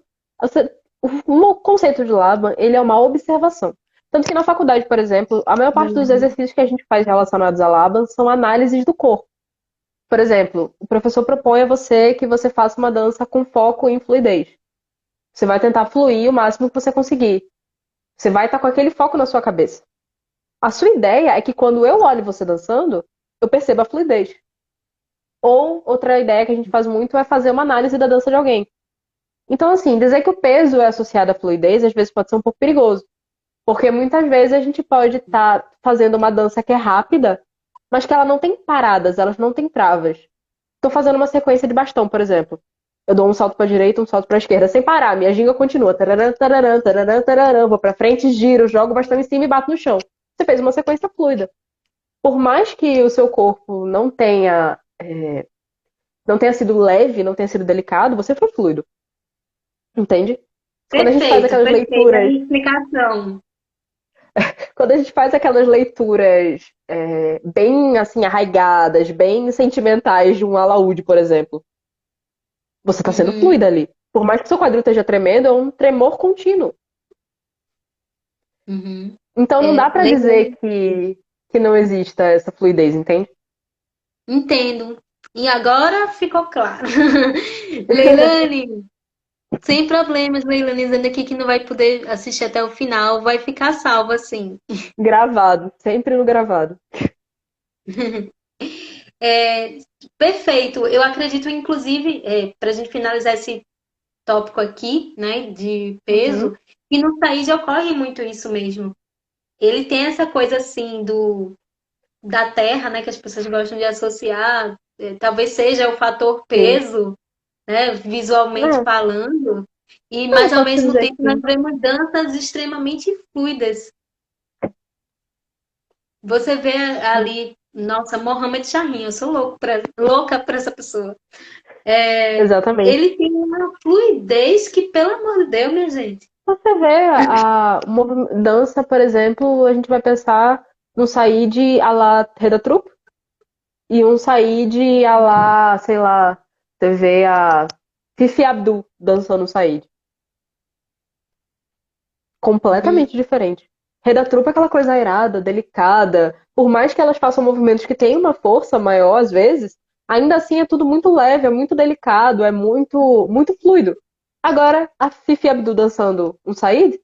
O conceito de Laban, ele é uma observação. Tanto que na faculdade, por exemplo, a maior parte dos Uhum. exercícios que a gente faz relacionados a Laban são análises do corpo. Por exemplo, o professor propõe a você que você faça uma dança com foco em fluidez. Você vai tentar fluir o máximo que você conseguir. Você vai estar com aquele foco na sua cabeça. A sua ideia é que quando eu olho você dançando, eu perceba a fluidez. Ou outra ideia que a gente faz muito é fazer uma análise da dança de alguém. Então, assim, dizer que o peso é associado à fluidez às vezes pode ser um pouco perigoso. Porque muitas vezes a gente pode estar fazendo uma dança que é rápida, mas que ela não tem paradas, elas não têm travas. Estou fazendo uma sequência de bastão, por exemplo. Eu dou um salto para a direita, um salto para a esquerda, sem parar. Minha ginga continua. Tararã, tararã, tararã, tararã. Vou para frente, giro, jogo o bastão em cima e bato no chão. Você fez uma sequência fluida. Por mais que o seu corpo não tenha sido leve, não tenha sido delicado, você foi fluido. Entende? Quando a gente faz Perfeito, aquelas perfeita a leituras, explicação. quando a gente faz aquelas leituras bem assim arraigadas, bem sentimentais de um alaúde, por exemplo, você está sendo Uhum, fluida ali. Por mais que seu quadril esteja tremendo, é um tremor contínuo. uhum. Então não dá para dizer Leilani, que não exista essa fluidez, entende? entendo. E agora ficou claro. Leilani, sem problemas, Leilani, dizendo aqui que não vai poder assistir até o final, vai ficar salvo assim. Gravado, sempre no gravado. É, perfeito. Eu acredito, inclusive, para a gente finalizar esse tópico aqui, né, de Uhum. peso, e no Taíde ocorre muito isso mesmo. Ele tem essa coisa assim da terra, né, que as pessoas gostam de associar, talvez seja o fator Sim. peso, né, visualmente É, falando, e não, mas ao pode-se mesmo dizer tempo que nós sim. vemos danças extremamente fluidas. Você vê ali, nossa, Mohamed Shahin, eu sou louca pra essa pessoa. Exatamente. Ele tem uma fluidez que, pelo amor de Deus, minha gente. Você vê uma dança, por exemplo, a gente vai pensar no Said à la Reda Trup e um Said à la, sei lá, você vê a. Fifi Abdul dançando Said. Uhum. Completamente diferente. Reda Trupa é aquela coisa airada, delicada. Por mais que elas façam movimentos que têm uma força maior às vezes, ainda assim é tudo muito leve, é muito delicado, é muito fluido. Agora, a Fifi Abdul dançando um Said,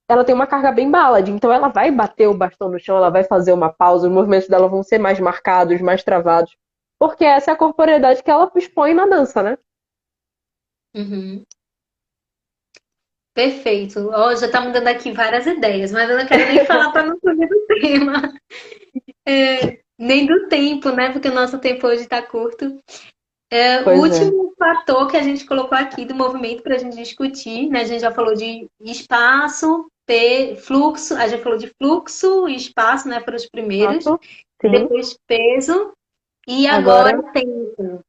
ela tem uma carga bem ballad, então ela vai bater o bastão no chão, ela vai fazer uma pausa, os movimentos dela vão ser mais marcados, mais travados, porque essa é a corporeidade que ela expõe na dança, né? Uhum. Perfeito. Ó, já tá me dando aqui várias ideias, mas eu não quero nem falar para não fugir do tema. Nem do tempo, né? Porque o nosso tempo hoje está curto. O Pois é. último fator que a gente colocou aqui do movimento para a gente discutir, né? A gente já falou de espaço, fluxo, a gente falou de fluxo e espaço, né? Foram os primeiros. Fato, sim. Depois peso e agora Agora, tempo. Vamos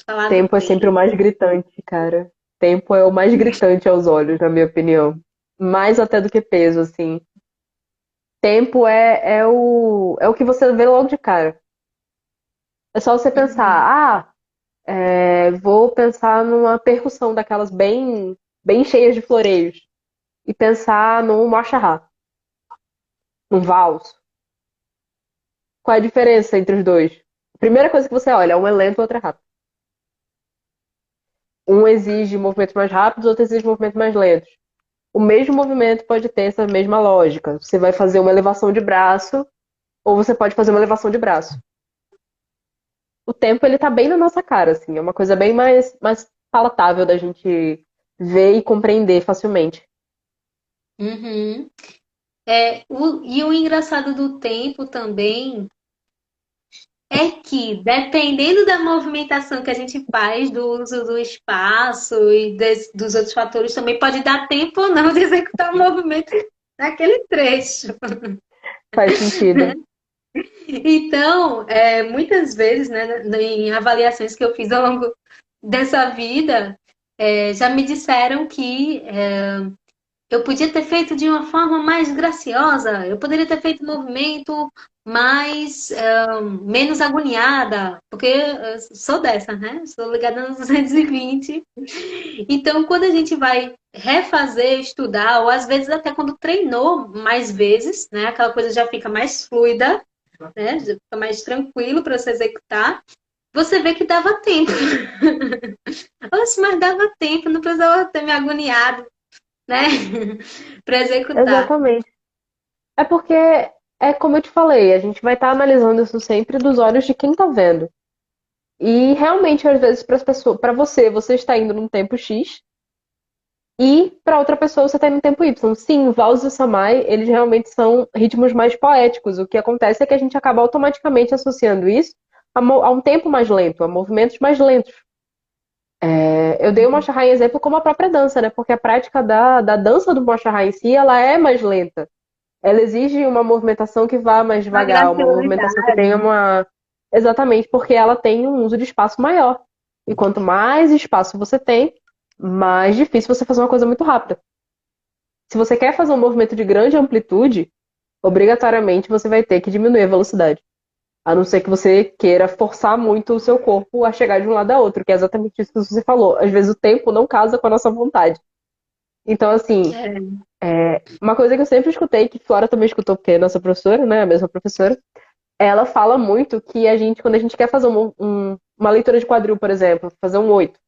falar do tempo é sempre o tempo. mais gritante, cara. Tempo é o mais gritante aos olhos, na minha opinião. Mais até do que peso, assim. Tempo é o que você vê logo de cara. É só você Uhum. pensar, vou pensar numa percussão daquelas bem cheias de floreios. E pensar num marcha-rá, num valso. Qual é a diferença entre os dois? A primeira coisa que você olha, um é lento, o outro é rápido. Um exige movimentos mais rápidos, o outro exige movimentos mais lentos. O mesmo movimento pode ter essa mesma lógica. Você vai fazer uma elevação de braço, ou você pode fazer uma elevação de braço. O tempo, ele tá bem na nossa cara, assim. É uma coisa bem mais palatável da gente ver e compreender facilmente. Uhum. E o engraçado do tempo também é que, dependendo da movimentação que a gente faz, do uso do espaço e dos outros fatores, também pode dar tempo ou não de executar o movimento naquele trecho. Faz sentido. Então, muitas vezes, né, em avaliações que eu fiz ao longo dessa vida, já me disseram que eu podia ter feito de uma forma mais graciosa, eu poderia ter feito um movimento mais, menos agoniada, porque eu sou dessa, né? Sou ligada nos 220. Então, quando a gente vai refazer, estudar, ou às vezes até quando treinou mais vezes, né? Aquela coisa já fica mais fluida, né? Já fica mais tranquilo para se executar. Você vê que dava tempo. Oxe, mas dava tempo, não precisava ter me agoniado, né? Para executar. Exatamente. É porque, é como eu te falei, a gente vai estar analisando isso sempre dos olhos de quem tá vendo. E realmente, às vezes, para as pessoas, para você está indo num tempo X e para outra pessoa você está indo num tempo Y. Sim, o Vals e o Samai, eles realmente são ritmos mais poéticos. O que acontece é que a gente acaba automaticamente associando isso a um tempo mais lento, a movimentos mais lentos. Eu dei o Mocha em exemplo como a própria dança, né? Porque a prática da dança do Mocha em si, ela é mais lenta. Ela exige uma movimentação que vá mais Uma devagar, uma movimentação que tenha graciosidade. uma. Exatamente, porque ela tem um uso de espaço maior. E quanto mais espaço você tem, mais difícil você fazer uma coisa muito rápida. Se você quer fazer um movimento de grande amplitude, obrigatoriamente você vai ter que diminuir a velocidade. A não ser que você queira forçar muito o seu corpo a chegar de um lado a outro, que é exatamente isso que você falou. Às vezes o tempo não casa com a nossa vontade. Então, assim, É. uma coisa que eu sempre escutei, que Flora também escutou, porque é nossa professora, né? A mesma professora, ela fala muito que a gente, quando a gente quer fazer uma leitura de quadril, por exemplo, fazer um 8,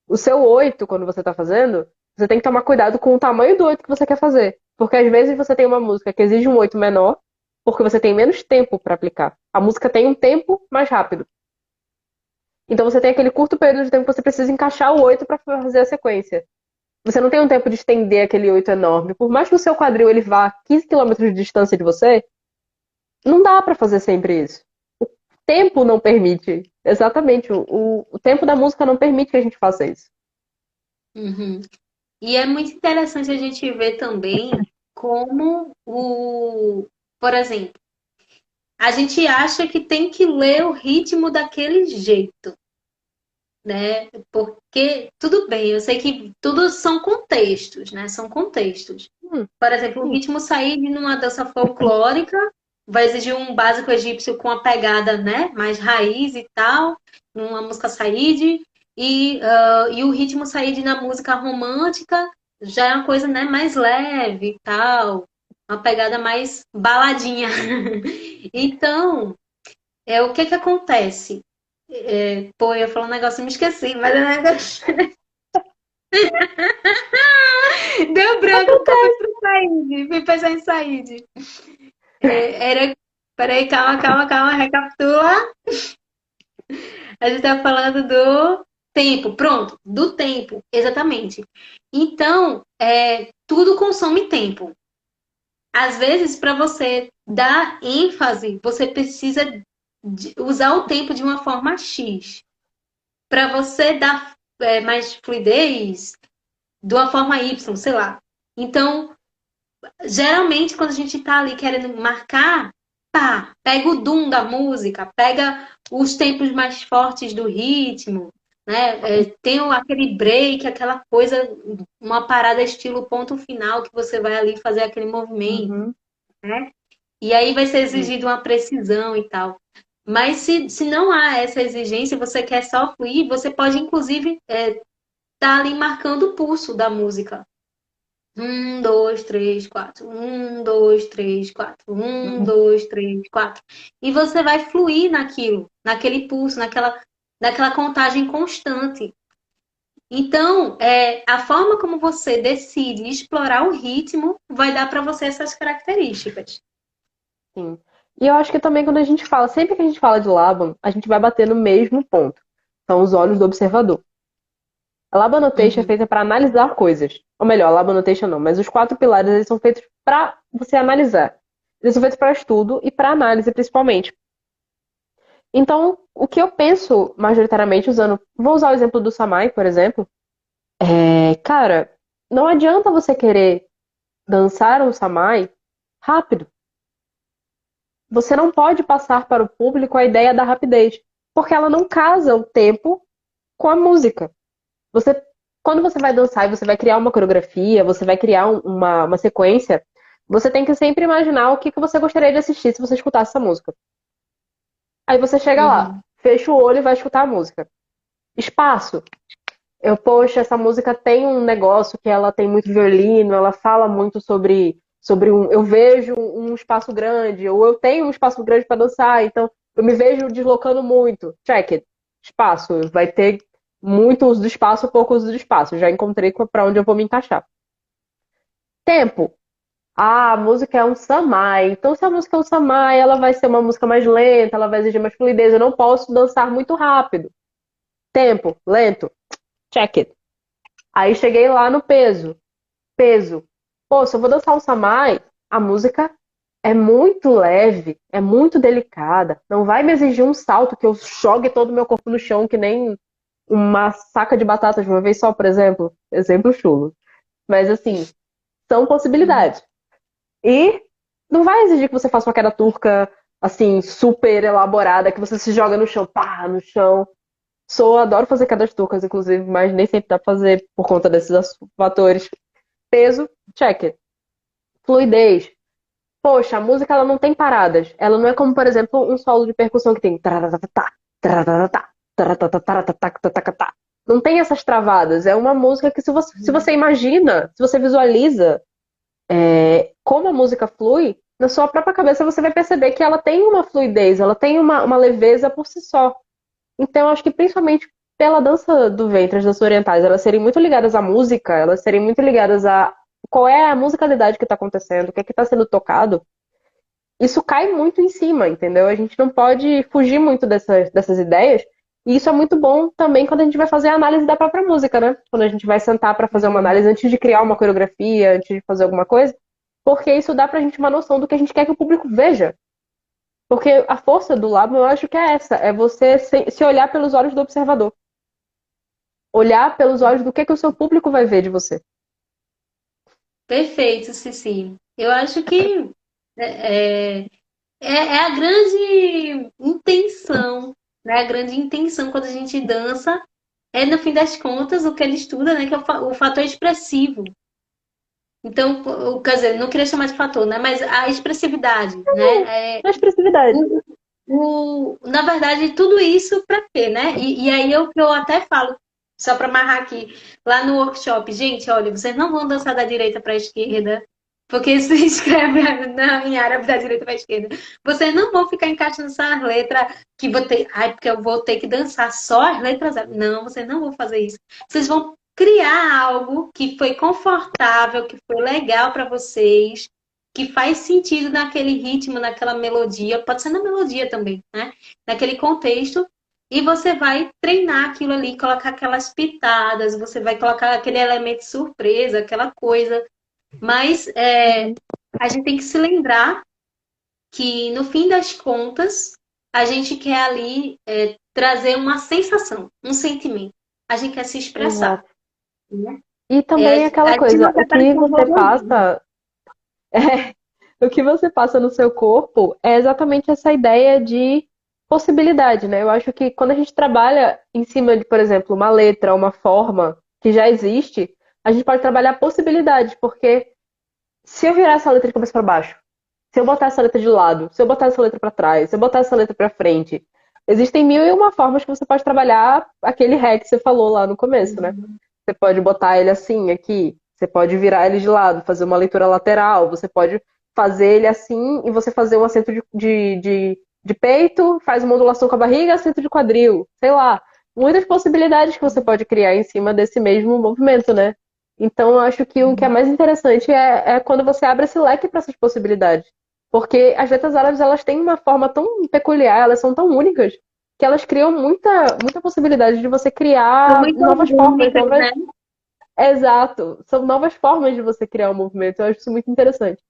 o seu 8, quando você está fazendo, você tem que tomar cuidado com o tamanho do 8 que você quer fazer. Porque às vezes você tem uma música que exige um 8 menor, porque você tem menos tempo para aplicar. A música tem um tempo mais rápido. Então você tem aquele curto período de tempo que você precisa encaixar o 8 para fazer a sequência. Você não tem um tempo de estender aquele 8 enorme. Por mais que o seu quadril ele vá a 15 quilômetros de distância de você, não dá para fazer sempre isso. O tempo não permite. Exatamente. O tempo da música não permite que a gente faça isso. Uhum. E é muito interessante a gente ver também como por exemplo, a gente acha que tem que ler o ritmo daquele jeito, né? Porque tudo bem, eu sei que tudo são contextos, né? São contextos. Hum, Por exemplo, o sim. ritmo sair de numa dança folclórica vai exigir um básico egípcio com a pegada, né, mais raiz e tal, numa música saíde. e o ritmo sair na música romântica já é uma coisa, né, mais leve e tal, uma pegada mais baladinha. Então, o que que acontece? Pô, eu ia falar um negócio e me esqueci, mas o negócio deu branco, porque eu fui pro Said, fui pensar em Said. Era. Peraí, calma, calma, calma, recapitula. A gente tá falando do tempo, pronto, do tempo, exatamente. Então, tudo consome tempo. Às vezes, para você dar ênfase, você precisa usar o tempo de uma forma X. Para você dar mais fluidez, de uma forma Y, sei lá. Então, geralmente, quando a gente tá ali querendo marcar, pá, pega o dum da música, pega os tempos mais fortes do ritmo, né? Tem aquele break, aquela coisa, uma parada estilo ponto final que você vai ali fazer aquele movimento, Uhum. né? E aí vai ser Sim. exigido uma precisão e tal. Mas se não há essa exigência, você quer só fluir, você pode, inclusive, tá ali marcando o pulso da música. Dois, três, quatro. Dois, três, quatro. Uhum. Dois, três, quatro. E você vai fluir naquilo, naquele pulso, naquela contagem constante. Então, a forma como você decide explorar o ritmo vai dar para você essas características. Sim. E eu acho que também quando a gente fala, sempre que a gente fala de Laban, a gente vai bater no mesmo ponto. São os olhos do observador. A Laban Notation é Uhum, feita para analisar coisas. Ou melhor, a Laban Notation não, mas os quatro pilares eles são feitos para você analisar. Eles são feitos para estudo e para análise, principalmente. Então, o que eu penso majoritariamente usando. Vou usar o exemplo do Samai, por exemplo. Cara, não adianta você querer dançar um Samai rápido. Você não pode passar para o público a ideia da rapidez, porque ela não casa o tempo com a música. Você, quando você vai dançar e você vai criar uma coreografia, você vai criar uma sequência, você tem que sempre imaginar o que você gostaria de assistir se você escutasse essa música. Aí você chega lá, uhum, fecha o olho e vai escutar a música. Espaço. Poxa, essa música tem um negócio que ela tem muito violino, ela fala muito sobre eu vejo um espaço grande, ou eu tenho um espaço grande para dançar, então eu me vejo deslocando muito. Check it. Espaço. Vai ter muito uso do espaço, pouco uso do espaço. Já encontrei para onde eu vou me encaixar. Tempo. Ah, a música é um samai. Então, se a música é um samai, ela vai ser uma música mais lenta, ela vai exigir mais fluidez. Eu não posso dançar muito rápido. Tempo, lento. Check it. Aí cheguei lá no peso. Peso. Pô, se eu vou dançar um samai, a música é muito leve, é muito delicada. Não vai me exigir um salto que eu jogue todo o meu corpo no chão, que nem uma saca de batatas de uma vez só, por exemplo. Exemplo chulo. Mas assim, são uhum. possibilidades. E não vai exigir que você faça uma queda turca, assim, super elaborada, que você se joga no chão, pá, no chão. Adoro fazer quedas turcas, inclusive, mas nem sempre dá pra fazer por conta desses fatores. Peso, check. Fluidez. Poxa, a música ela não tem paradas. Ela não é como, por exemplo, um solo de percussão que tem taratatá, taratatá, taratatá. Não tem essas travadas. É uma música que se você imagina, se você visualiza como a música flui, na sua própria cabeça você vai perceber que ela tem uma fluidez, ela tem uma leveza por si só. Então, eu acho que principalmente pela dança do ventre, as danças orientais, elas serem muito ligadas à música, elas serem muito ligadas a qual é a musicalidade que está acontecendo, o que é que está sendo tocado, isso cai muito em cima, entendeu? A gente não pode fugir muito dessas ideias. E isso é muito bom também quando a gente vai fazer a análise da própria música, né? Quando a gente vai sentar para fazer uma Uhum. análise antes de criar uma coreografia, antes de fazer alguma coisa, porque isso dá pra gente uma noção do que a gente quer que o público veja. Porque a força do Labo, eu acho que é essa, é você se olhar pelos olhos do observador. Olhar pelos olhos do que o seu público vai ver de você. Perfeito, Cici. Eu acho que é, é a grande intenção, né? A grande intenção quando a gente dança no fim das contas, o que ele estuda, né? Que é o fator expressivo. Então, quer dizer, não queria chamar de fator, né? Mas a expressividade, né? Na expressividade. Na verdade, tudo isso para quê, né? E aí eu até falo, só para amarrar aqui, lá no workshop, gente, olha, vocês não vão dançar da direita para a esquerda, porque se escreve em árabe da direita para a esquerda. Vocês não vão ficar encaixando essas letras que vou ter, ai, porque eu vou ter que dançar só as letras árabes. Não, vocês não vão fazer isso. Vocês vão criar algo que foi confortável, que foi legal para vocês, que faz sentido naquele ritmo, naquela melodia, pode ser na melodia também, né? Naquele contexto, e você vai treinar aquilo ali, colocar aquelas pitadas, você vai colocar aquele elemento surpresa, aquela coisa. Mas a gente tem que se lembrar que, no fim das contas, a gente quer ali trazer uma sensação, um sentimento. A gente quer se expressar, Exato. né? E também A aquela gente coisa, não o quer que parecer um você robozinho. passa, o que você passa no seu corpo é exatamente essa ideia de possibilidade, né? Eu acho que quando a gente trabalha em cima de, por exemplo, uma letra, uma forma que já existe, a gente pode trabalhar possibilidades, porque se eu virar essa letra de cabeça para baixo, se eu botar essa letra de lado, se eu botar essa letra para trás, se eu botar essa letra para frente, existem mil e uma formas que você pode trabalhar aquele ré que você falou lá no começo, né? Você pode botar ele assim aqui, você pode virar ele de lado, fazer uma leitura lateral, você pode fazer ele assim e você fazer um acento de peito, faz uma modulação com a barriga, acento de quadril, sei lá. Muitas possibilidades que você pode criar em cima desse mesmo movimento, né? Então, eu acho que o que é mais interessante é quando você abre esse leque para essas possibilidades. Porque as letras árabes, elas têm uma forma tão peculiar, elas são tão únicas, que elas criam muita possibilidade de você São criar muito novas formas, orgânicas, novas. né? Exato, são novas formas de você criar um movimento. Eu acho isso muito interessante.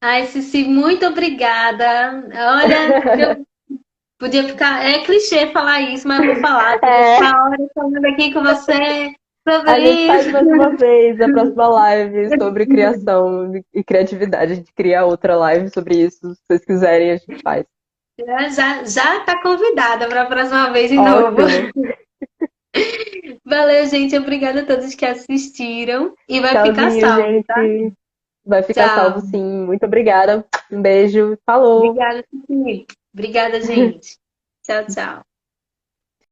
Ai, Cici, muito obrigada. Olha, eu podia ficar. É clichê falar isso, mas eu vou falar. Podia É, ficar horas falando aqui com você a sobre gente faz isso. mais uma vez a próxima live sobre criação e criatividade. A gente cria outra live sobre isso. Se vocês quiserem, a gente faz. Já está convidada para a próxima vez de novo. Ótimo. Valeu, gente. Obrigada a todos que assistiram. E vai ficar Tchauzinho, salvo, tá? gente. Vai ficar salvo, Tchau. sim. Muito obrigada. Um beijo. Falou. Obrigada, Cici. Obrigada, gente. Tchau, tchau.